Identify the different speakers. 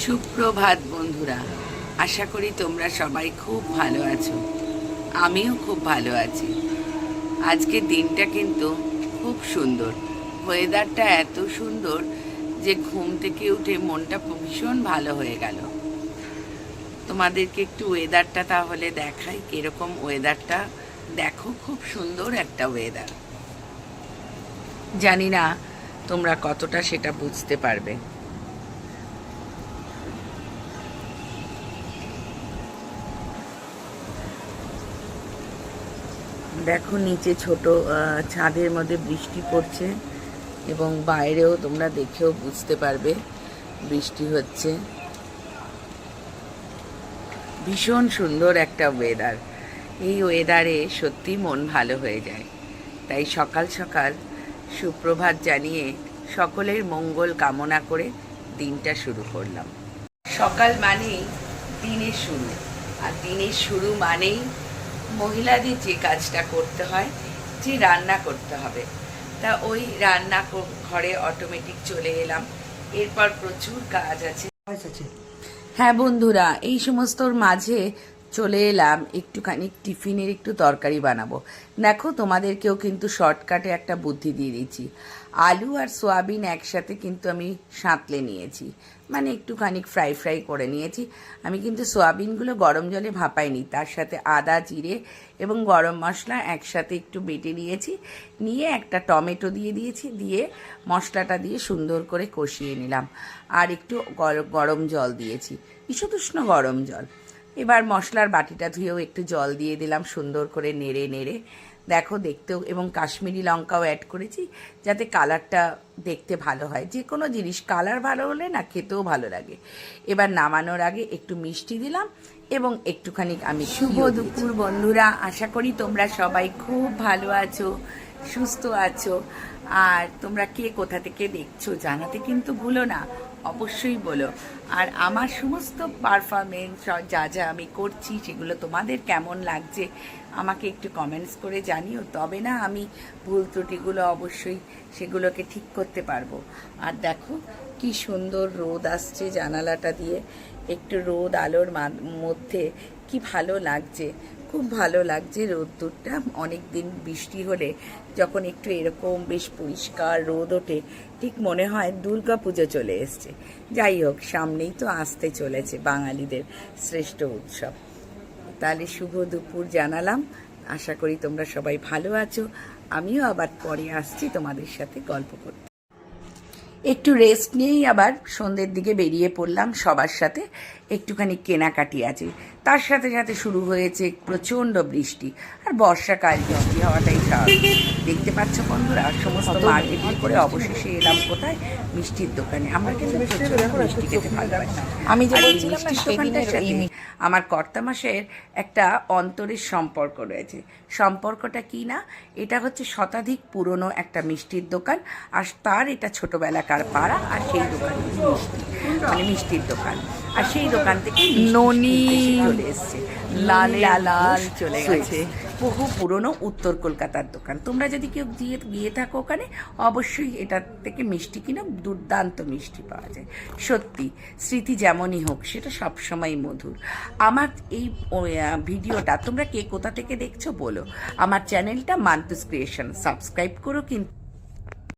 Speaker 1: সুপ্রভাত বন্ধুরা, আশা করি তোমরা সবাই খুব ভালো আছো। আমিও খুব ভালো আছি। আজকে দিনটা কিন্তু খুব সুন্দর, ওয়েদারটা এত সুন্দর যে ঘুম থেকে উঠে মনটা ভীষণ ভালো হয়ে গেল। তোমাদেরকে একটু ওয়েদারটা তাহলে দেখাই, কিরকম ওয়েদারটা। দেখো, খুব সুন্দর একটা ওয়েদার। জানি না তোমরা কতটা সেটা বুঝতে পারবে। দেখো, নিচে ছোট ছাদের মধ্যে বৃষ্টি পড়ছে এবং বাইরেও তোমরা দেখেও বুঝতে পারবে বৃষ্টি হচ্ছে। ভীষণ সুন্দর একটা ওয়েদার। এই ওয়েদারে সত্যি মন ভালো হয়ে যায়। তাই সকাল সকাল সুপ্রভাত জানিয়ে সকলের মঙ্গল কামনা করে দিনটা শুরু করলাম। সকাল মানেই দিনের শুরু, আর দিনের শুরু মানেই মহিলাদের যে কাজটা করতে হয়, যে রান্না করতে হবে, তা ওই রান্না ঘরে অটোমেটিক চলে এলাম। এরপর প্রচুর কাজ আছে। হ্যাঁ বন্ধুরা, এই সমস্তর মাঝে চলে এলাম একটুখানি টিফিনের একটু তরকারি বানাবো। দেখো, তোমাদেরকেও কিন্তু শর্টকাটে একটা বুদ্ধি দিয়ে দিচ্ছি। আলু আর সোয়াবিন একসাথে কিন্তু আমি সাঁতলে নিয়েছি, মানে একটুখানি ফ্রাই করে নিয়েছি। আমি কিন্তু সোয়াবিনগুলো গরম জলে ভাপাইনি, তার সাথে আদা, জিরে এবং গরম মশলা একসাথে একটু বেটে নিয়েছি। নিয়ে একটা টমেটো দিয়ে দিয়েছি, দিয়ে মশলাটা দিয়ে সুন্দর করে কষিয়ে নিলাম। আর একটু গরম জল দিয়েছি, ঈষদুষ্ণ গরম জল। এবার মশলার বাটিটা ধুয়েও একটু জল দিয়ে দিলাম, সুন্দর করে নেড়ে দেখো দেখতেও, এবং কাশ্মীরি লঙ্কাও অ্যাড করেছি যাতে কালারটা দেখতে ভালো হয়। যে কোনো জিনিস কালার ভালো হলে না খেতেও ভালো লাগে। এবার নামানোর আগে একটু মিষ্টি দিলাম এবং একটুখানি আমি শুভ দুপুর বন্ধুরা, আশা করি তোমরা সবাই খুব ভালো আছো, সুস্থ আছো। আর তোমরা কে কোথা থেকে দেখছো জানাতে কিন্তু ভুলো না, অবশ্যই বলো। আর আমার সমস্ত পারফরমেন্স যা আমি করছি সেগুলো তোমাদের কেমন লাগছে আমাকে একটু কমেন্টস করে জানিও, তবে না আমি ভুল ত্রুটিগুলো অবশ্যই সেগুলোকে ঠিক করতে পারবো। আর দেখো কি সুন্দর রোদ আসছে জানালাটা দিয়ে, একটু রোদ আলোর মধ্যে কি ভালো লাগছে, খুব ভালো লাগছে রোদ্দুরটা। অনেক দিন বৃষ্টি হলে যখন একটু এরকম বেশ পরিষ্কার রোদ ওঠে, ঠিক মনে হয় দুর্গা পুজো চলে এসছে। যাই হোক, সামনেই তো আসতে চলেছে বাঙালিদের শ্রেষ্ঠ উৎসব। তাহলে শুভ দুপুর জানালাম, আশা করি তোমরা সবাই ভালো আছো। আমিও আবার পরে আসছি তোমাদের সাথে গল্প করতে। একটু রেস্ট নিয়েই আবার সন্ধ্যের দিকে বেরিয়ে পড়লাম সবার সাথে। একটুখানি কেনাকাটি আছে, তার সাথে সাথে শুরু হয়েছে প্রচণ্ড বৃষ্টি। আর বর্ষাকাল, বৃষ্টি হওয়াটাই স্বাভাবিক। দেখতে পাচ্ছ বন্ধুরা, সমস্ত মার্কেটিং করে অবশেষে এলাম কোথায়, মিষ্টির দোকানে। আমরা কিন্তু মিষ্টি খেতে ভালোবাসি। আমি যে মিষ্টির দোকানটার সাথে আমার কর্তামশাইয়ের একটা অন্তরের সম্পর্ক রয়েছে। সম্পর্কটা কি না, এটা হচ্ছে শতাধিক পুরনো একটা মিষ্টির দোকান, আর তার এটা ছোটবেলাকার পাড়া। আর সেই দোকান মিষ্টি, মানে মিষ্টির দোকান, আর সেই দোকান থেকে ননি চলে এসছে, লাল লাল চলে গেছে। বহু পুরনো উত্তর কলকাতার দোকান। তোমরা যদি কেউ গিয়ে থাকো ওখানে, অবশ্যই এটা থেকে মিষ্টি কিনে দুর্দান্ত মিষ্টি পাওয়া যায়। সত্যি, স্মৃতি যেমনই হোক সেটা সবসময় মধুর। আমার এই ভিডিওটা তোমরা কে কোথা থেকে দেখছো বলো। আমার চ্যানেলটা মান্তুস ক্রিয়েশন সাবস্ক্রাইব করো কিন্তু।